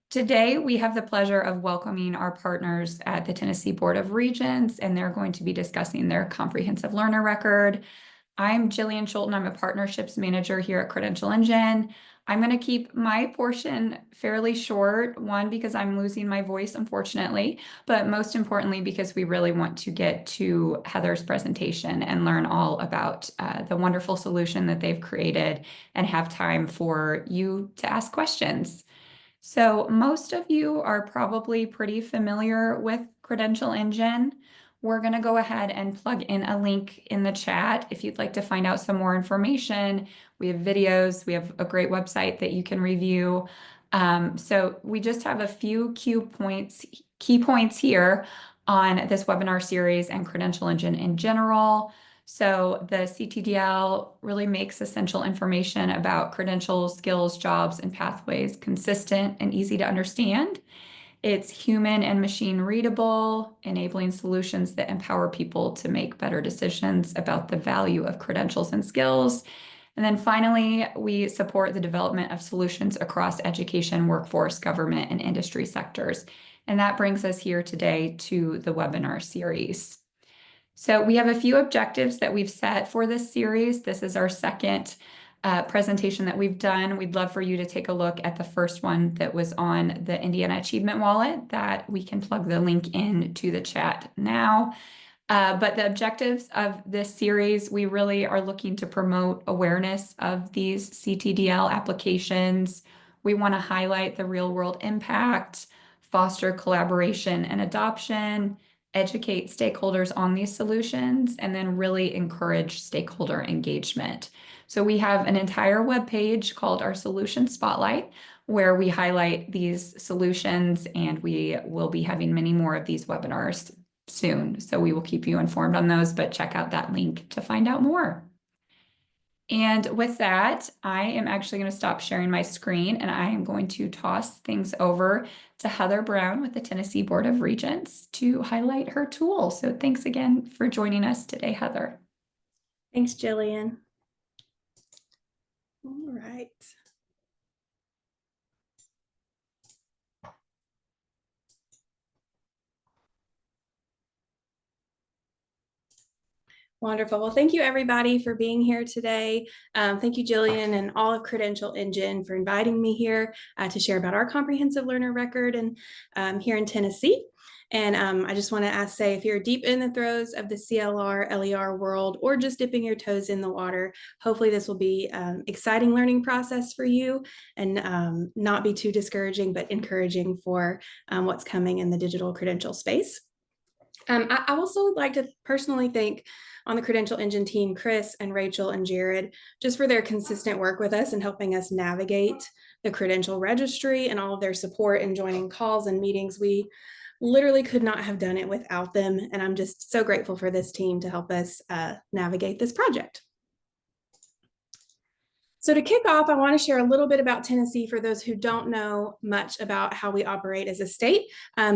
Today, we have the pleasure of welcoming our partners at the Tennessee Board of Regents, and they're going to be discussing their comprehensive learner record. I'm Jillian Schulten. I'm a partnerships manager here at Credential Engine. I'm going to keep my portion fairly short, one, because I'm losing my voice, unfortunately, but most importantly, because we really want to get to Heather's presentation and learn all about the wonderful solution that they've created and have time for you to ask questions. So most of you are probably pretty familiar with Credential Engine. We're going to go ahead and plug in a link in the chat if you'd like to find out some more information. We have videos, we have a great website that you can review. So we just have a few key points here on this webinar series and Credential Engine in general. So the CTDL really makes essential information about credentials, skills, jobs, and pathways consistent and easy to understand. It's human and machine readable, enabling solutions that empower people to make better decisions about the value of credentials and skills. And then finally, we support the development of solutions across education, workforce, government, and industry sectors. And that brings us here today to the webinar series. So we have a few objectives that we've set for this series. This is our second presentation that we've done. We'd love for you to take a look at the first one that was on the Indiana Achievement Wallet that we can plug the link in to the chat now. But the objectives of this series, we really are looking to promote awareness of these CTDL applications. We want to highlight the real world impact, foster collaboration and adoption, educate stakeholders on these solutions, and then really encourage stakeholder engagement. So we have an entire webpage called our Solution Spotlight, where we highlight these solutions, and we will be having many more of these webinars soon. So we will keep you informed on those, but check out that link to find out more. And with that, I am actually going to stop sharing my screen, and I am going to toss things over to Heather Brown with the Tennessee Board of Regents to highlight her tool. So thanks again for joining us today, Heather. Thanks, Jillian. All right. Wonderful. Well, thank you everybody for being here today. Thank you, Jillian, and all of Credential Engine for inviting me here to share about our comprehensive learner record and here in Tennessee. And I just want to say, if you're deep in the throes of the CLR, LER world, or just dipping your toes in the water, hopefully this will be an exciting learning process for you and not be too discouraging, but encouraging for what's coming in the digital credential space. I also would like to personally thank on the Credential Engine team, Chris and Rachel and Jared, just for their consistent work with us and helping us navigate the credential registry and all of their support in joining calls and meetings. We literally could not have done it without them. And I'm just so grateful for this team to help us navigate this project. So to kick off, I want to share a little bit about Tennessee for those who don't know much about how we operate as a state.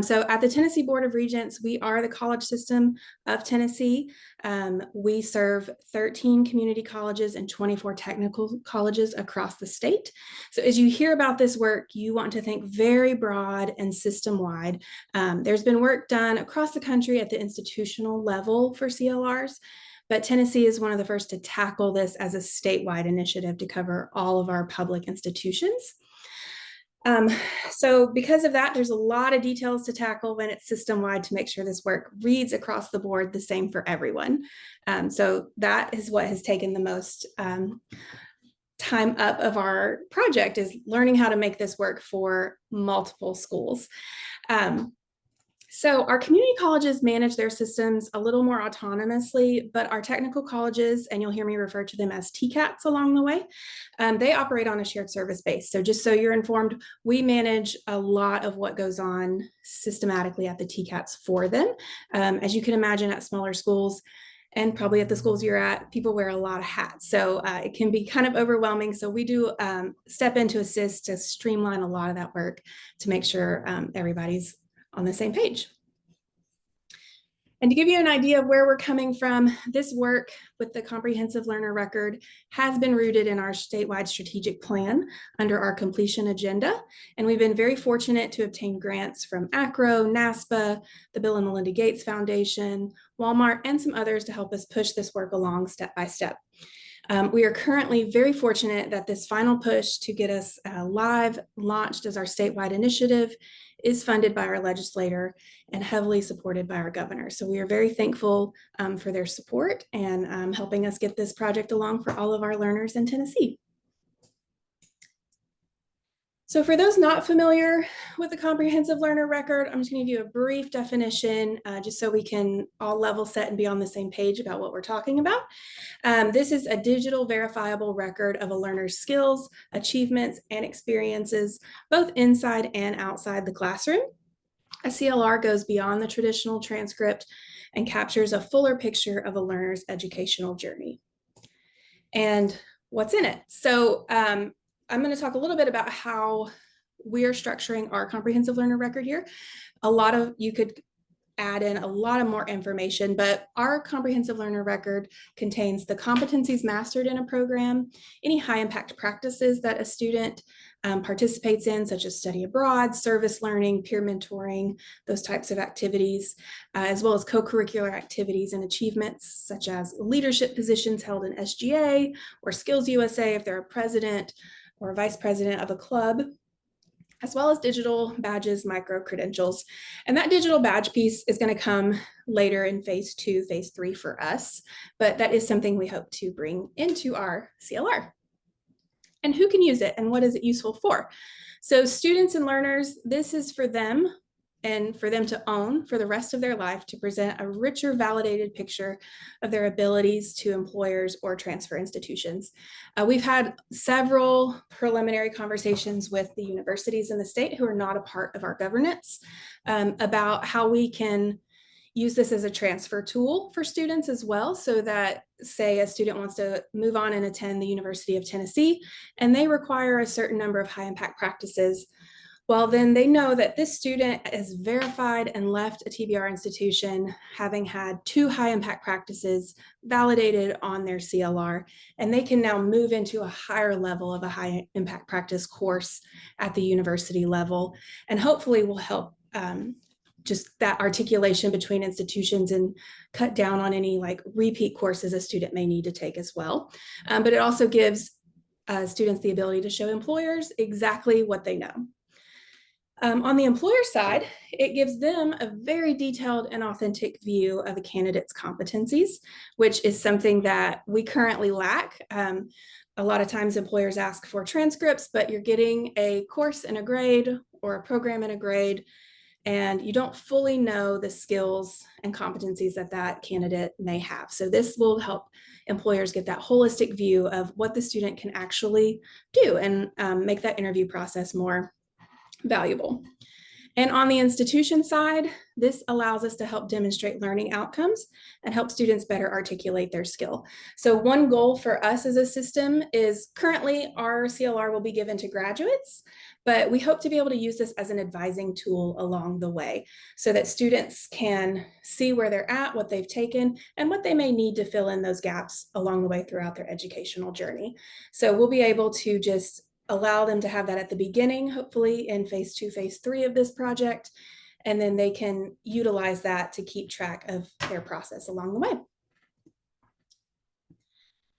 So at the Tennessee Board of Regents, we are the college system of Tennessee. We serve 13 community colleges and 24 technical colleges across the state. So as you hear about this work, you want to think very broad and system-wide. There's been work done across the country at the institutional level for CLRs. But Tennessee is one of the first to tackle this as a statewide initiative to cover all of our public institutions. So because of that, there's a lot of details to tackle when it's system-wide to make sure this work reads across the board the same for everyone. So that is what has taken the most time up of our project, is learning how to make this work for multiple schools. So our community colleges manage their systems a little more autonomously, but our technical colleges, and you'll hear me refer to them as TCATs along the way, they operate on a shared service base. So just so you're informed, we manage a lot of what goes on systematically at the TCATs for them. As you can imagine, at smaller schools, and probably at the schools you're at, people wear a lot of hats. So it can be kind of overwhelming. So we do step in to assist to streamline a lot of that work to make sure everybody's on the same page. And to give you an idea of where we're coming from, this work with the Comprehensive Learner Record has been rooted in our statewide strategic plan under our completion agenda. And we've been very fortunate to obtain grants from ACRO, NASPA, the Bill and Melinda Gates Foundation, Walmart, and some others to help us push this work along step by step. We are currently very fortunate that this final push to get us live launched as our statewide initiative is funded by our legislator and heavily supported by our governor. So we are very thankful for their support and helping us get this project along for all of our learners in Tennessee. So for those not familiar with the Comprehensive Learner Record, I'm just going to give you a brief definition just so we can all level set and be on the same page about what we're talking about. This is a digital verifiable record of a learner's skills, achievements, and experiences, both inside and outside the classroom. A CLR goes beyond the traditional transcript and captures a fuller picture of a learner's educational journey. And what's in it? So I'm going to talk a little bit about how we are structuring our Comprehensive Learner Record here. You could add in a lot of more information, but our Comprehensive Learner Record contains the competencies mastered in a program, any high impact practices that a student participates in, such as study abroad, service learning, peer mentoring, those types of activities, as well as co-curricular activities and achievements, such as leadership positions held in SGA or Skills USA if they're a president or a vice president of a club, as well as digital badges, micro credentials. And that digital badge piece is going to come later in phase 2, phase 3 for us, but that is something we hope to bring into our CLR. And who can use it and what is it useful for? So students and learners, this is for them and for them to own for the rest of their life to present a richer, validated picture of their abilities to employers or transfer institutions. We've had several preliminary conversations with the universities in the state who are not a part of our governance about how we can use this as a transfer tool for students as well, so that, say, a student wants to move on and attend the University of Tennessee, and they require a certain number of high impact practices. Well, then they know that this student is verified and left a TBR institution having had 2 high impact practices validated on their CLR, and they can now move into a higher level of a high impact practice course at the university level, and hopefully will help just that articulation between institutions and cut down on any like repeat courses a student may need to take as well. But it also gives students the ability to show employers exactly what they know. On the employer side, it gives them a very detailed and authentic view of a candidate's competencies, which is something that we currently lack. A lot of times employers ask for transcripts, but you're getting a course and a grade or a program and a grade, and you don't fully know the skills and competencies that that candidate may have. So this will help employers get that holistic view of what the student can actually do and make that interview process more valuable. And on the institution side, this allows us to help demonstrate learning outcomes and help students better articulate their skill. So one goal for us as a system is currently our CLR will be given to graduates, but we hope to be able to use this as an advising tool along the way so that students can see where they're at, what they've taken, and what they may need to fill in those gaps along the way throughout their educational journey. So we'll be able to just allow them to have that at the beginning, hopefully in phase 2, phase 3 of this project, and then they can utilize that to keep track of their process along the way.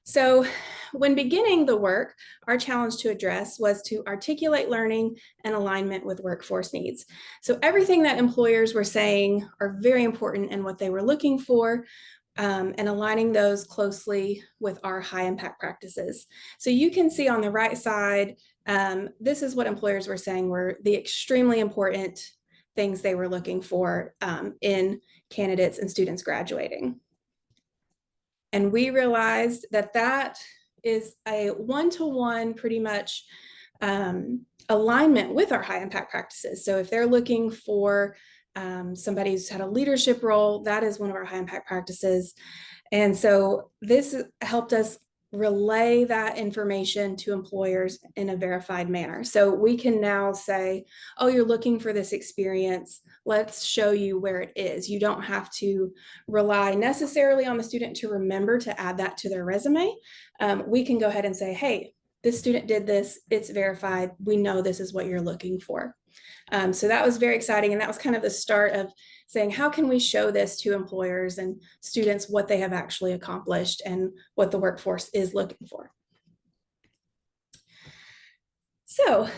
So when beginning the work, our challenge to address was to articulate learning and alignment with workforce needs. So everything that employers were saying are very important in what they were looking for, and aligning those closely with our high impact practices. So you can see on the right side, this is what employers were saying were the extremely important things they were looking for in candidates and students graduating. And we realized that that is a one-to-one pretty much alignment with our high impact practices. So if they're looking for somebody who's had a leadership role, that is one of our high impact practices. And so this helped us relay that information to employers in a verified manner. So we can now say, oh, you're looking for this experience. Let's show you where it is. You don't have to rely necessarily on the student to remember to add that to their resume. We can go ahead and say, hey, this student did this. It's verified. We know this is what you're looking for. So that was very exciting. And that was kind of the start of saying, how can we show this to employers and students what they have actually accomplished and what the workforce is looking for. So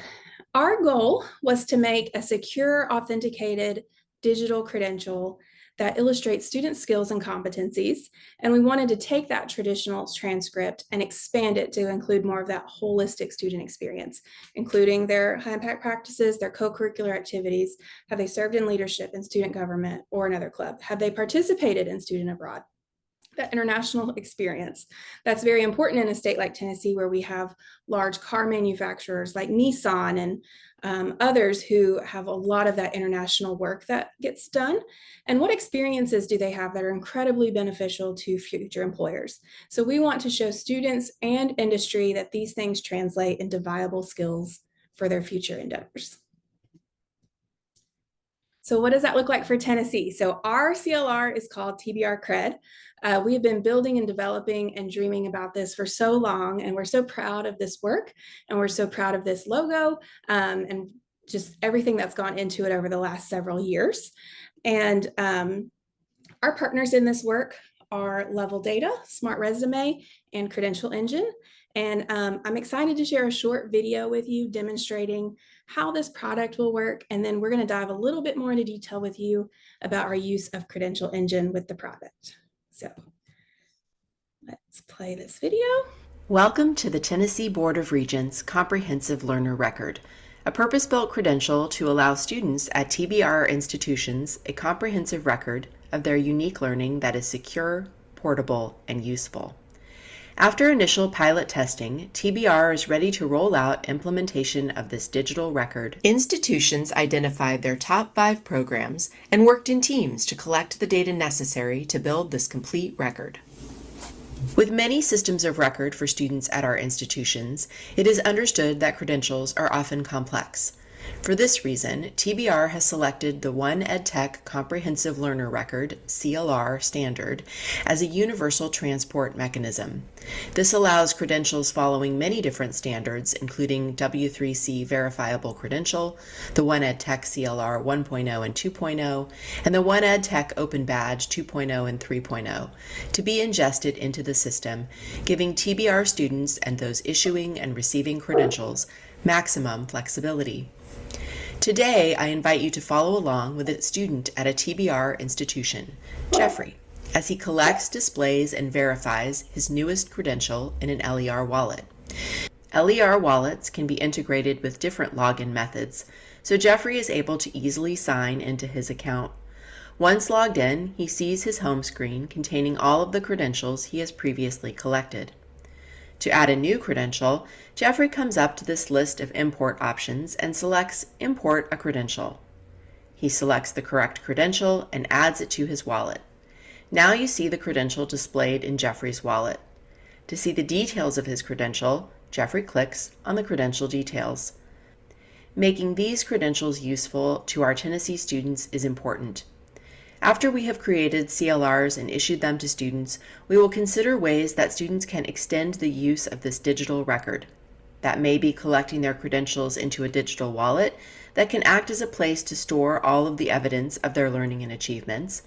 our goal was to make a secure, authenticated digital credential that illustrates student skills and competencies. And we wanted to take that traditional transcript and expand it to include more of that holistic student experience, including their high impact practices, their co-curricular activities. Have they served in leadership in student government or another club? Have they participated in student abroad? That international experience. That's very important in a state like Tennessee, where we have large car manufacturers like Nissan and others who have a lot of that international work that gets done. And what experiences do they have that are incredibly beneficial to future employers? So we want to show students and industry that these things translate into viable skills for their future endeavors. So what does that look like for Tennessee? So our CLR is called TBR CRED. We have been building and developing and dreaming about this for so long, and we're so proud of this work, and we're so proud of this logo, and just everything that's gone into it over the last several years. And our partners in this work are Level Data, Smart Resume, and Credential Engine. And I'm excited to share a short video with you demonstrating how this product will work. And then we're going to dive a little bit more into detail with you about our use of Credential Engine with the product. So let's play this video. Welcome to the Tennessee Board of Regents Comprehensive Learner Record, a purpose-built credential to allow students at TBR institutions a comprehensive record of their unique learning that is secure, portable, and useful. After initial pilot testing, TBR is ready to roll out implementation of this digital record. Institutions identified their top 5 programs and worked in teams to collect the data necessary to build this complete record. With many systems of record for students at our institutions, it is understood that credentials are often complex. For this reason, TBR has selected the One EdTech Comprehensive Learner Record, CLR standard, as a universal transport mechanism. This allows credentials following many different standards, including W3C Verifiable Credential, the One EdTech CLR 1.0 and 2.0, and the One EdTech Open Badge 2.0 and 3.0, to be ingested into the system, giving TBR students and those issuing and receiving credentials maximum flexibility. Today, I invite you to follow along with a student at a TBR institution, Jeffrey, as he collects, displays, and verifies his newest credential in an LER wallet. LER wallets can be integrated with different login methods, so Jeffrey is able to easily sign into his account. Once logged in, he sees his home screen containing all of the credentials he has previously collected. To add a new credential, Jeffrey comes up to this list of import options and selects Import a Credential. He selects the correct credential and adds it to his wallet. Now you see the credential displayed in Jeffrey's wallet. To see the details of his credential, Jeffrey clicks on the credential details. Making these credentials useful to our Tennessee students is important. After we have created CLRs and issued them to students, we will consider ways that students can extend the use of this digital record. That may be collecting their credentials into a digital wallet that can act as a place to store all of the evidence of their learning and achievements.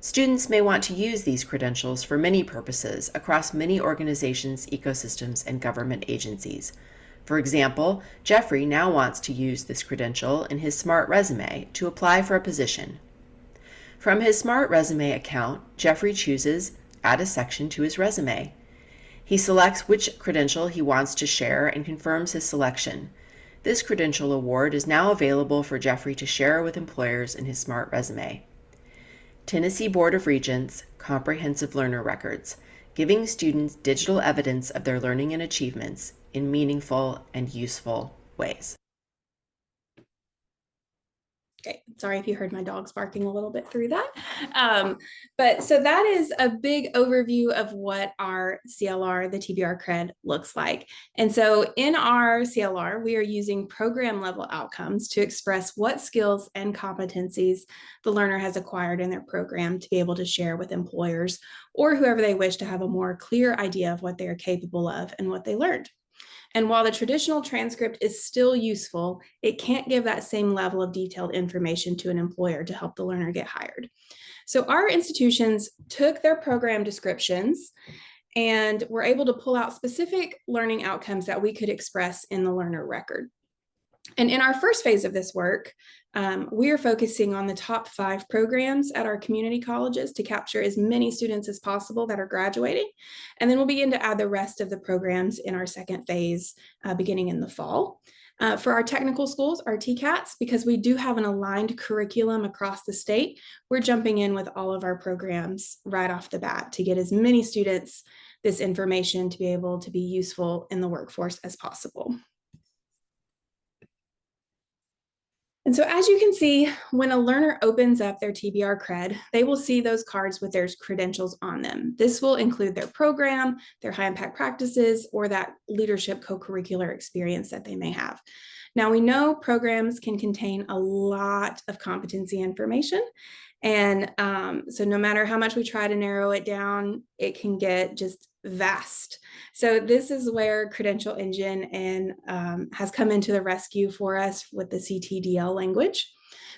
Students may want to use these credentials for many purposes across many organizations, ecosystems, and government agencies. For example, Jeffrey now wants to use this credential in his Smart Resume to apply for a position. From his Smart Resume account, Jeffrey chooses Add a Section to his resume. He selects which credential he wants to share and confirms his selection. This credential award is now available for Jeffrey to share with employers in his Smart Resume. Tennessee Board of Regents Comprehensive Learner Records, giving students digital evidence of their learning and achievements in meaningful and useful ways. Okay, sorry if you heard my dogs barking a little bit through that. But so that is a big overview of what our CLR, the TBR CRED, looks like. And so in our CLR, we are using program level outcomes to express what skills and competencies the learner has acquired in their program to be able to share with employers or whoever they wish to have a more clear idea of what they are capable of and what they learned. And while the traditional transcript is still useful, it can't give that same level of detailed information to an employer to help the learner get hired. So our institutions took their program descriptions and were able to pull out specific learning outcomes that we could express in the learner record. And in our first phase of this work, we are focusing on the top 5 programs at our community colleges to capture as many students as possible that are graduating. And then we'll begin to add the rest of the programs in our second phase beginning in the fall. For our technical schools, our TCATs, because we do have an aligned curriculum across the state, we're jumping in with all of our programs right off the bat to get as many students this information to be able to be useful in the workforce as possible. And so as you can see, when a learner opens up their TBR CRED, they will see those cards with their credentials on them. This will include their program, their high impact practices, or that leadership co-curricular experience that they may have. Now we know programs can contain a lot of competency information. And so no matter how much we try to narrow it down, it can get just vast. So this is where Credential Engine has come into the rescue for us with the CTDL language.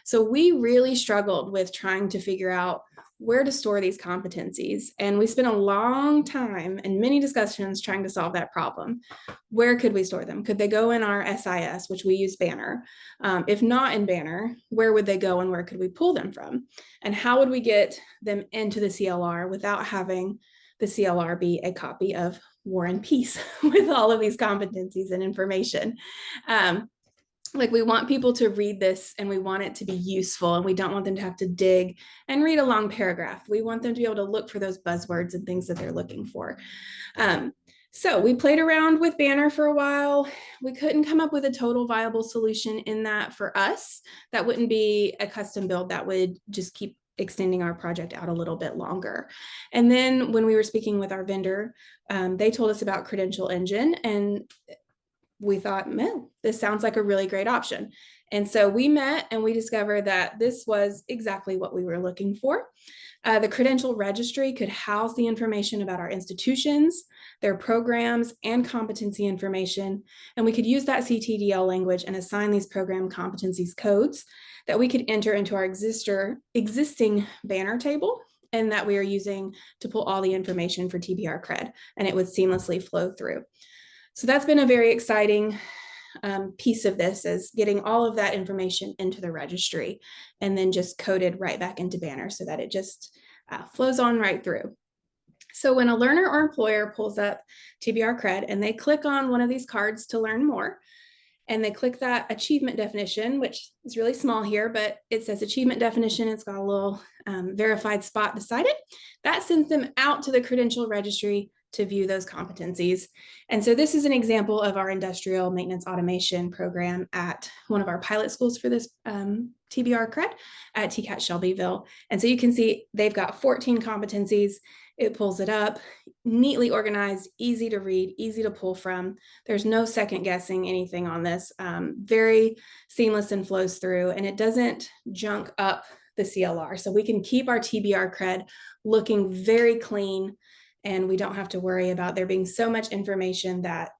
So we really struggled with trying to figure out where to store these competencies. And we spent a long time and many discussions trying to solve that problem. Where could we store them? Could they go in our SIS, which we use Banner? If not in Banner, where would they go and where could we pull them from? And how would we get them into the CLR without having the CLR be a copy of War and Peace with all of these competencies and information? Like we want people to read this and we want it to be useful, and we don't want them to have to dig and read a long paragraph. We want them to be able to look for those buzzwords and things that they're looking for. So we played around with Banner for a while. We couldn't come up with a total viable solution in that for us. That wouldn't be a custom build, that would just keep extending our project out a little bit longer. And then when we were speaking with our vendor, they told us about Credential Engine, and we thought, man, this sounds like a really great option. And so we met and we discovered that this was exactly what we were looking for. The credential registry could house the information about our institutions, their programs, and competency information. And we could use that CTDL language and assign these program competencies codes that we could enter into our existing Banner table, and that we are using to pull all the information for TBR CRED, and it would seamlessly flow through. So that's been a very exciting piece of this, is getting all of that information into the registry and then just coded right back into Banner so that it just flows on right through. So when a learner or employer pulls up TBR CRED and they click on one of these cards to learn more, and they click that achievement definition, which is really small here, but it says achievement definition. It's got a little verified spot beside it. That sends them out to the credential registry to view those competencies. And so this is an example of our industrial maintenance automation program at one of our pilot schools for this TBR CRED at TCAT Shelbyville. And so you can see they've got 14 competencies. It pulls it up, neatly organized, easy to read, easy to pull from. There's no second guessing anything on this. Very seamless and flows through, and it doesn't junk up the CLR. So we can keep our TBR CRED looking very clean, and we don't have to worry about there being so much information that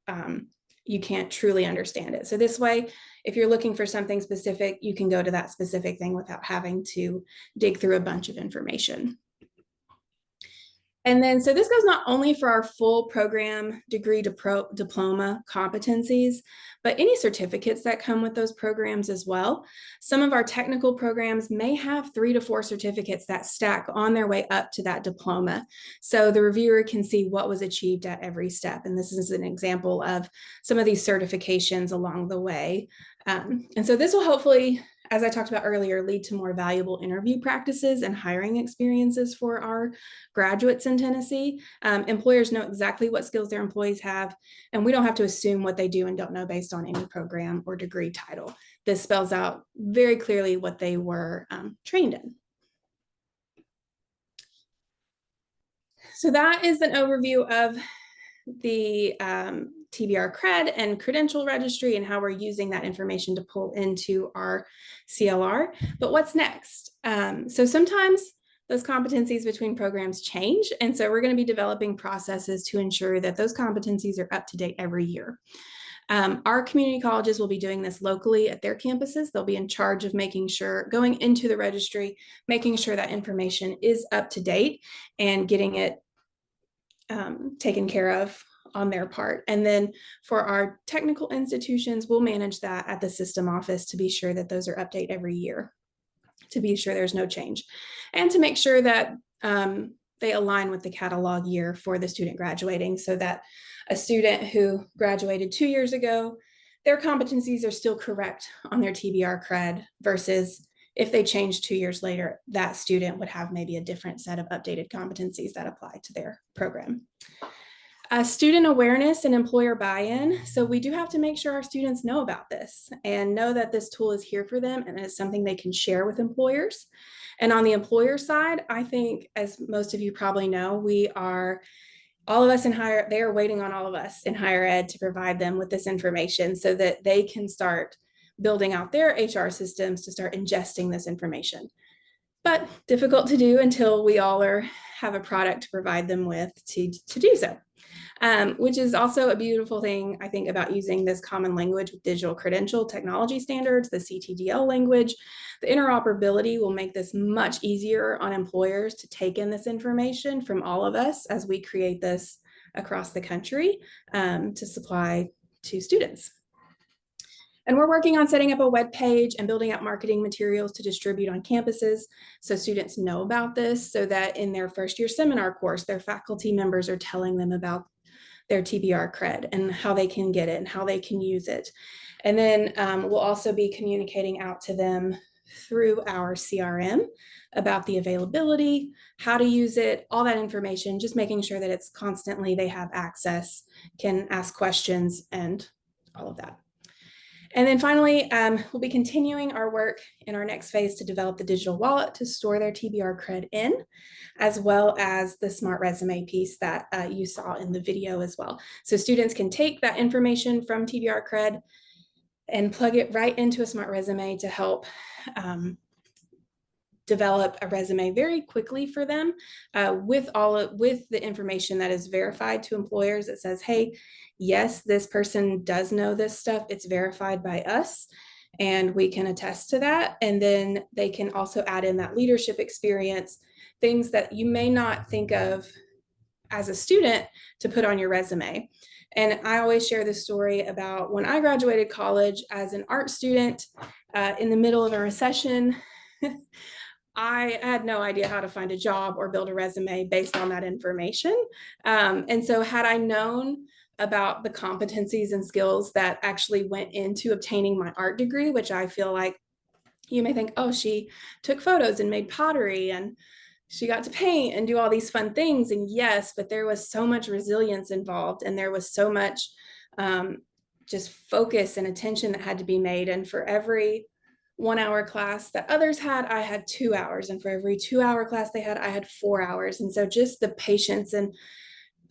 you can't truly understand it. So this way, if you're looking for something specific, you can go to that specific thing without having to dig through a bunch of information. And then, so this goes not only for our full program degree to diploma competencies, but any certificates that come with those programs as well. Some of our technical programs may have 3 to 4 certificates that stack on their way up to that diploma. So the reviewer can see what was achieved at every step. And this is an example of some of these certifications along the way. And so this will hopefully as I talked about earlier, lead to more valuable interview practices and hiring experiences for our graduates in Tennessee. Employers know exactly what skills their employees have, and we don't have to assume what they do and don't know based on any program or degree title. This spells out very clearly what they were trained in. So that is an overview of the TBR CRED and credential registry and how we're using that information to pull into our CLR. But what's next? So sometimes those competencies between programs change. And so we're going to be developing processes to ensure that those competencies are up to date every year. Our community colleges will be doing this locally at their campuses. They'll be in charge of making sure, going into the registry, making sure that information is up to date and getting it taken care of on their part. And then for our technical institutions, we'll manage that at the system office to be sure that those are updated every year, to be sure there's no change, and to make sure that they align with the catalog year for the student graduating, so that a student who graduated 2 years ago, their competencies are still correct on their TBR CRED, versus if they change 2 years later, that student would have maybe a different set of updated competencies that apply to their program. Student awareness and employer buy-in. So we do have to make sure our students know about this and know that this tool is here for them and it's something they can share with employers. And on the employer side, I think, as most of you probably know, all of us in higher, they are waiting on all of us in higher ed to provide them with this information so that they can start building out their HR systems to start ingesting this information. But difficult to do until we all have a product to provide them with to do so. Which is also a beautiful thing, I think, about using this common language with digital credential technology standards, the CTDL language. The interoperability will make this much easier on employers to take in this information from all of us as we create this across the country to supply to students. And we're working on setting up a web page and building out marketing materials to distribute on campuses so students know about this, so that in their first year seminar course, their faculty members are telling them about their TBR CRED and how they can get it and how they can use it. And then we'll also be communicating out to them through our CRM about the availability, how to use it, all that information, just making sure that it's constantly, they have access, can ask questions and all of that. And then finally, we'll be continuing our work in our next phase to develop the digital wallet to store their TBR CRED in, as well as the Smart Resume piece that you saw in the video as well. So students can take that information from TBR CRED and plug it right into a Smart Resume to help develop a resume very quickly for them with the information that is verified to employers. It says, hey, yes, this person does know this stuff. It's verified by us and we can attest to that. And then they can also add in that leadership experience, things that you may not think of as a student to put on your resume. And I always share this story about when I graduated college as an art student in the middle of a recession. I had no idea how to find a job or build a resume based on that information. And so had I known about the competencies and skills that actually went into obtaining my art degree, which I feel like you may think, oh, she took photos and made pottery and she got to paint and do all these fun things. And yes, but there was so much resilience involved and there was so much just focus and attention that had to be made. And for every 1 hour class that others had, I had 2 hours. And for every 2 hour class they had, I had 4 hours. And so just the patience and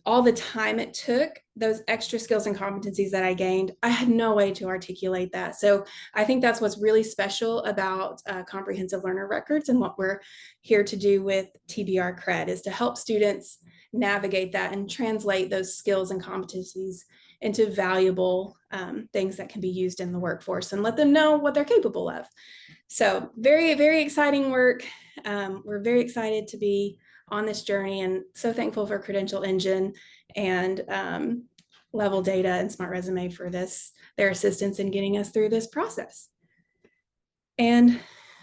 all the time it took, those extra skills and competencies that I gained, I had no way to articulate that. So I think that's what's really special about comprehensive learner records and what we're here to do with TBR CRED is to help students navigate that and translate those skills and competencies into valuable things that can be used in the workforce and let them know what they're capable of. So very, very exciting work. We're very excited to be on this journey and so thankful for Credential Engine and Level Data and Smart Resume for their assistance in getting us through this process. And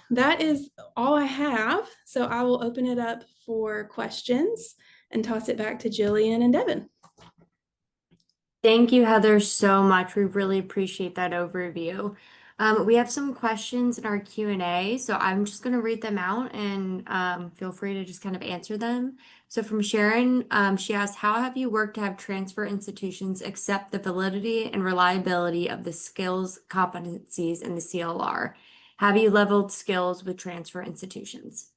that is all I have. So I will open it up for questions and toss it back to Jillian and Devin. Thank you, Heather, so much. We really appreciate that overview. We have some questions in our Q&A, so I'm just going to read them out and feel free to just kind of answer them. So from Sharon, she asked, how have you worked to have transfer institutions accept the validity and reliability of the skills competencies in the CLR? Have you leveled skills with transfer institutions?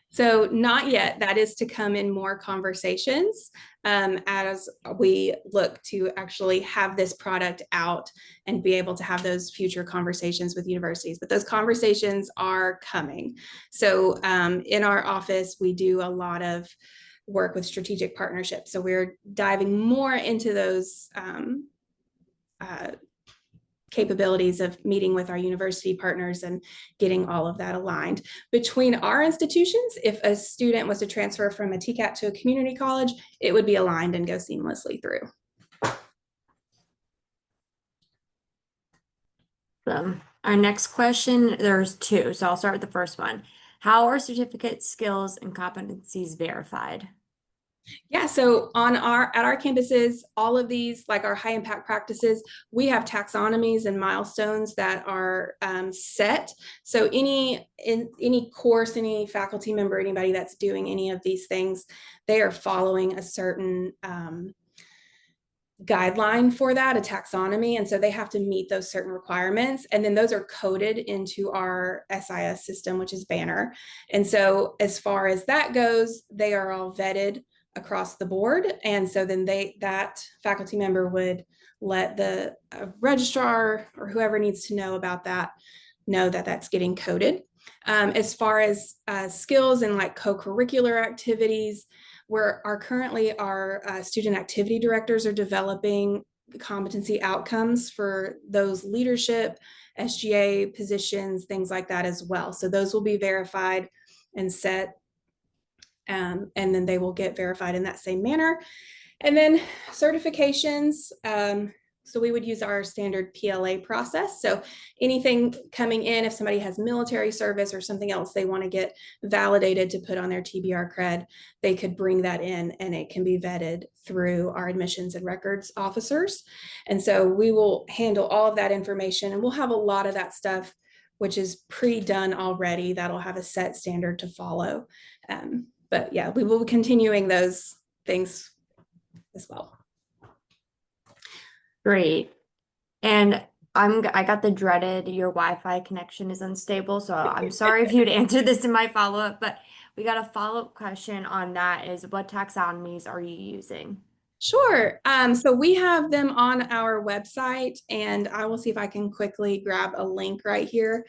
So not yet. That is to come in more conversations as we look to actually have this product out and be able to have those future conversations with universities. But those conversations are coming. So in our office, we do a lot of work with strategic partnerships. So we're diving more into those capabilities of meeting with our university partners and getting all of that aligned. Between our institutions, if a student was to transfer from a TCAT to a community college, it would be aligned and go seamlessly through. Our next question, there's two, so I'll start with the first one. How are certificate skills and competencies verified? Yeah, so at our campuses, all of these, like our high impact practices, we have taxonomies and milestones that are set. So any course, any faculty member, anybody that's doing any of these things, they are following a certain guideline for that, a taxonomy. And so they have to meet those certain requirements. And then those are coded into our SIS system, which is Banner. And so as far as that goes, they are all vetted across the board. And so then that faculty member would let the registrar or whoever needs to know about that know that that's getting coded. As far as skills and like co-curricular activities, currently our student activity directors are developing competency outcomes for those leadership, SGA positions, things like that as well. So those will be verified and set, and then they will get verified in that same manner. And then certifications, so we would use our standard PLA process. So anything coming in, if somebody has military service or something else they want to get validated to put on their TBR CRED, they could bring that in and it can be vetted through our admissions and records officers. And so we will handle all of that information, and we'll have a lot of that stuff which is pre-done already that'll have a set standard to follow. But yeah, we will be continuing those things as well. Great. And I got the dreaded your Wi-Fi connection is unstable, so I'm sorry if you'd answer this in my follow-up, but we got a follow-up question on that is what taxonomies are you using? Sure. So we have them on our website, and I will see if I can quickly grab a link right here.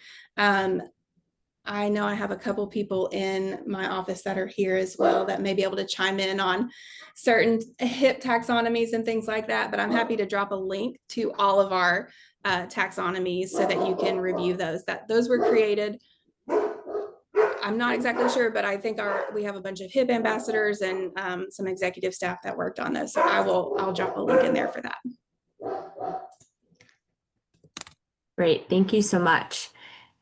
I know I have a couple people in my office that are here as well that may be able to chime in on certain HIP taxonomies and things like that, but I'm happy to drop a link to all of our taxonomies so that you can review those. Those were created, I'm not exactly sure, but I think we have a bunch of HIP ambassadors and some executive staff that worked on those. So I'll drop a link in there for that. Great, thank you so much.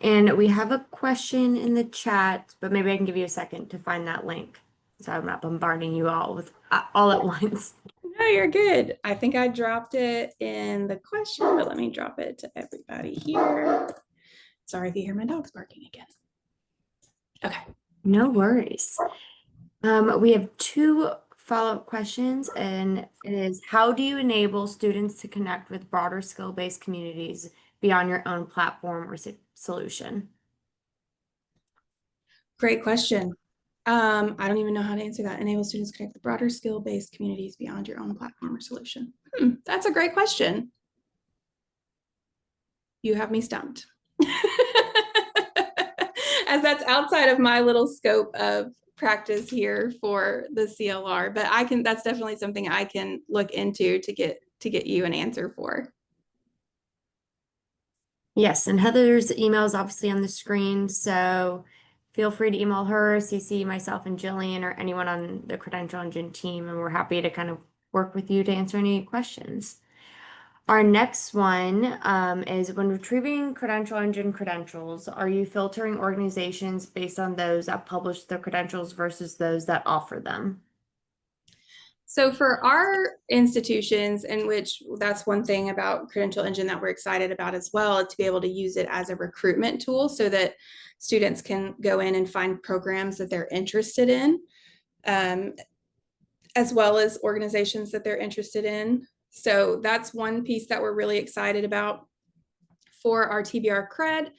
And we have a question in the chat, but maybe I can give you a second to find that link, so I'm not bombarding you all with all at once. No, you're good. I think I dropped it in the question, but let me drop it to everybody here. Sorry if you hear my dogs barking again. Okay. No worries. We have two follow-up questions, and it is, how do you enable students to connect with broader skill-based communities beyond your own platform or solution? Great question. I don't even know how to answer that. Enable students to connect with broader skill-based communities beyond your own platform or solution. That's a great question. You have me stumped. As that's outside of my little scope of practice here for the CLR, but that's definitely something I can look into to get you an answer for. Yes, and Heather's email is obviously on the screen, so feel free to email her, CC myself and Jillian, or anyone on the Credential Engine team, and we're happy to kind of work with you to answer any questions. Our next one is, when retrieving Credential Engine credentials, are you filtering organizations based on those that publish the credentials versus those that offer them? So for our institutions, in which that's one thing about Credential Engine that we're excited about as well, to be able to use it as a recruitment tool so that students can go in and find programs that they're interested in, as well as organizations that they're interested in. So that's one piece that we're really excited about. For our TBR CRED,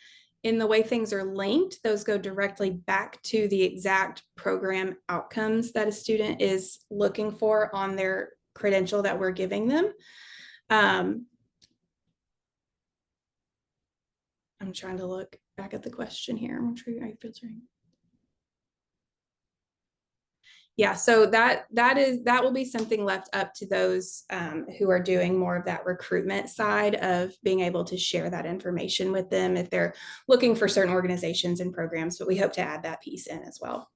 in the way things are linked, those go directly back to the exact program outcomes that a student is looking for on their credential that we're giving them. I'm trying to look back at the question here. I'm sure I'm filtering. Yeah, so that will be something left up to those who are doing more of that recruitment side of being able to share that information with them if they're looking for certain organizations and programs, but we hope to add that piece in as well.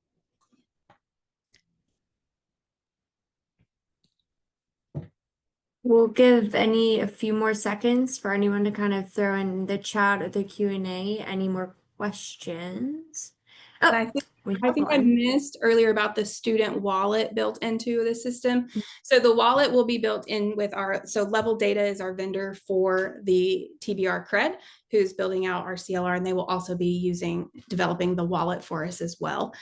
We'll give a few more seconds for anyone to kind of throw in the chat or the Q&A. Any more questions? Oh, I think we I have think I one. missed earlier about the student wallet built into the system. So the wallet will be built in with so Level Data is our vendor for the TBR CRED, who's building out our CLR, and they will also be developing the wallet for us as well.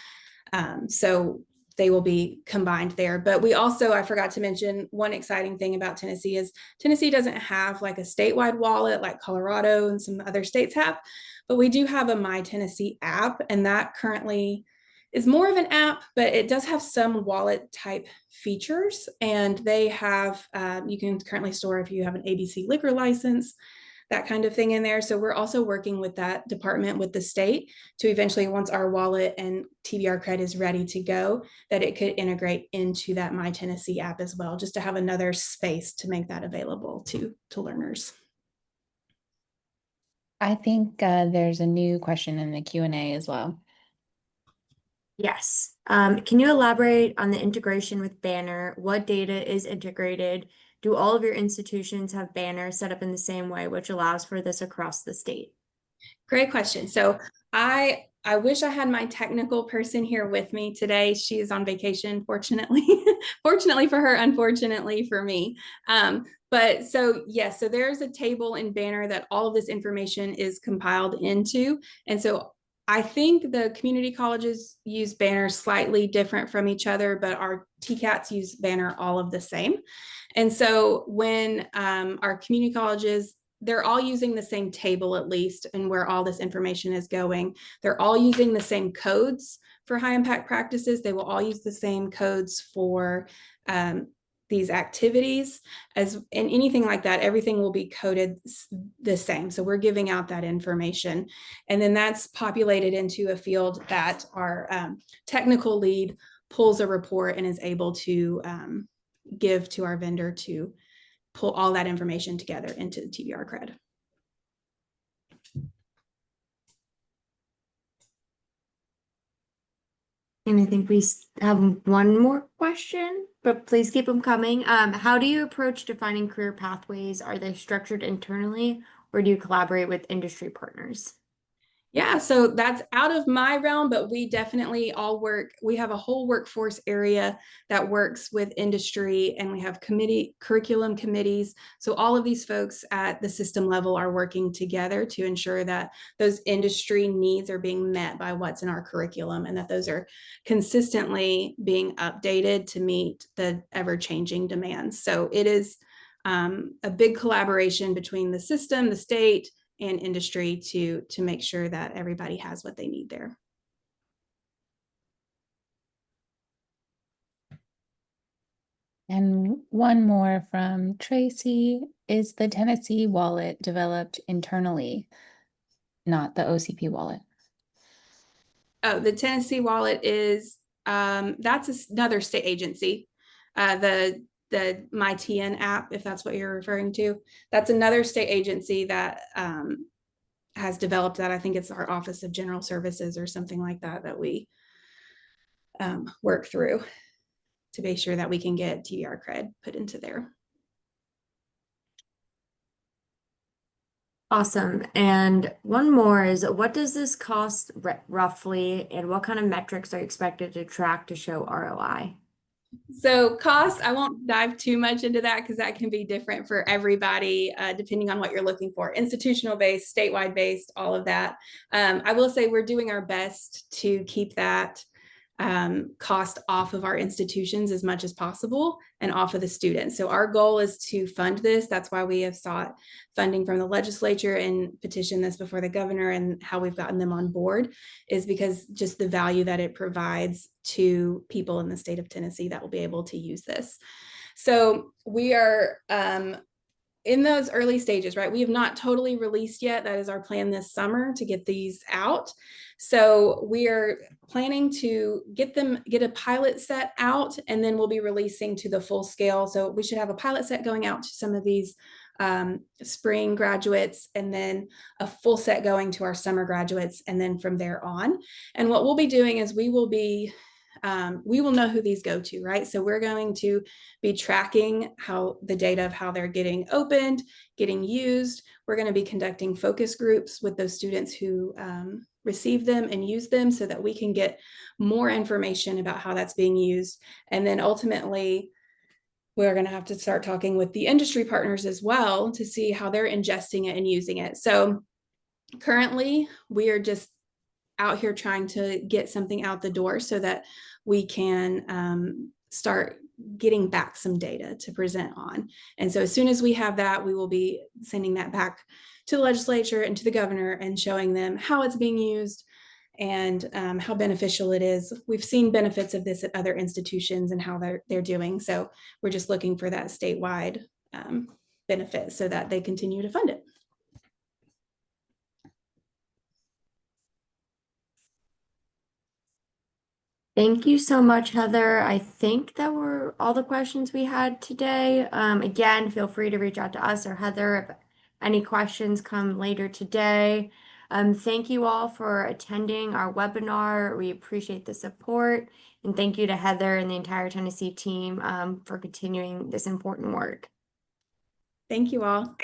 So they will be combined there. But we also, I forgot to mention, one exciting thing about Tennessee is Tennessee doesn't have like a statewide wallet like Colorado and some other states have, but we do have a My Tennessee app, and that currently is more of an app, but it does have some wallet type features. And they have, you can currently store if you have an ABC liquor license, that kind of thing in there. So we're also working with that department with the state to eventually, once our wallet and TBR CRED is ready to go, that it could integrate into that My Tennessee app as well, just to have another space to make that available to learners. I think there's a new question in the Q&A as well. Yes. Can you elaborate on the integration with Banner? What data is integrated? Do all of your institutions have Banner set up in the same way, which allows for this across the state? Great question. So I wish I had my technical person here with me today. She is on vacation, fortunately. Fortunately for her, unfortunately for me. But so yes, so there's a table in Banner that all of this information is compiled into. And so I think the community colleges use Banner slightly different from each other, but our TCATs use Banner all of the same. And so when our community colleges, they're all using the same table at least, and where all this information is going. They're all using the same codes for high impact practices. They will all use the same codes for these activities and anything like that. Everything will be coded the same. So we're giving out that information, and then that's populated into a field that our technical lead pulls a report and is able to give to our vendor to pull all that information together into the TBR CRED. And I think we have one more question, but please keep them coming. How do you approach defining career pathways? Are they structured internally, or do you collaborate with industry partners? Yeah, so that's out of my realm, but we definitely all work. We have a whole workforce area that works with industry, and we have curriculum committees. So all of these folks at the system level are working together to ensure that those industry needs are being met by what's in our curriculum, and that those are consistently being updated to meet the ever-changing demands. So it is a big collaboration between the system, the state, and industry to make sure that everybody has what they need there. And one more from Tracy. Is the Tennessee wallet developed internally, not the OCP wallet? Oh, the Tennessee wallet is, that's another state agency. The MyTN app, if that's what you're referring to, that's another state agency that has developed that. I think it's our Office of General Services or something like that that we work through to make sure that we can get TBR CRED put into there. Awesome. And one more is, what does this cost roughly, and what kind of metrics are you expected to track to show ROI? So cost, I won't dive too much into that because that can be different for everybody, depending on what you're looking for. Institutional based, statewide based, all of that. I will say we're doing our best to keep that cost off of our institutions as much as possible and off of the students. So our goal is to fund this. That's why we have sought funding from the legislature and petitioned this before the governor, and how we've gotten them on board is because just the value that it provides to people in the state of Tennessee that will be able to use this. So we are in those early stages, right? We have not totally released yet. That is our plan this summer to get these out. So we are planning to get a pilot set out, and then we'll be releasing to the full scale. So we should have a pilot set going out to some of these spring graduates, and then a full set going to our summer graduates, and then from there on. And what we'll be doing is we will know who these go to, right? So we're going to be tracking how the data of how they're getting opened, getting used. We're going to be conducting focus groups with those students who receive them and use them, so that we can get more information about how that's being used. And then ultimately, we're going to have to start talking with the industry partners as well to see how they're ingesting it and using it. So currently, we are just out here trying to get something out the door so that we can start getting back some data to present on. And so as soon as we have that, we will be sending that back to the legislature and to the governor and showing them how it's being used and how beneficial it is. We've seen benefits of this at other institutions and how they're doing. So we're just looking for that statewide benefit so that they continue to fund it. Thank you so much, Heather. I think that were all the questions we had today. Again, feel free to reach out to us or Heather if any questions come later today. Thank you all for attending our webinar. We appreciate the support. And thank you to Heather and the entire Tennessee team for continuing this important work. Thank you all.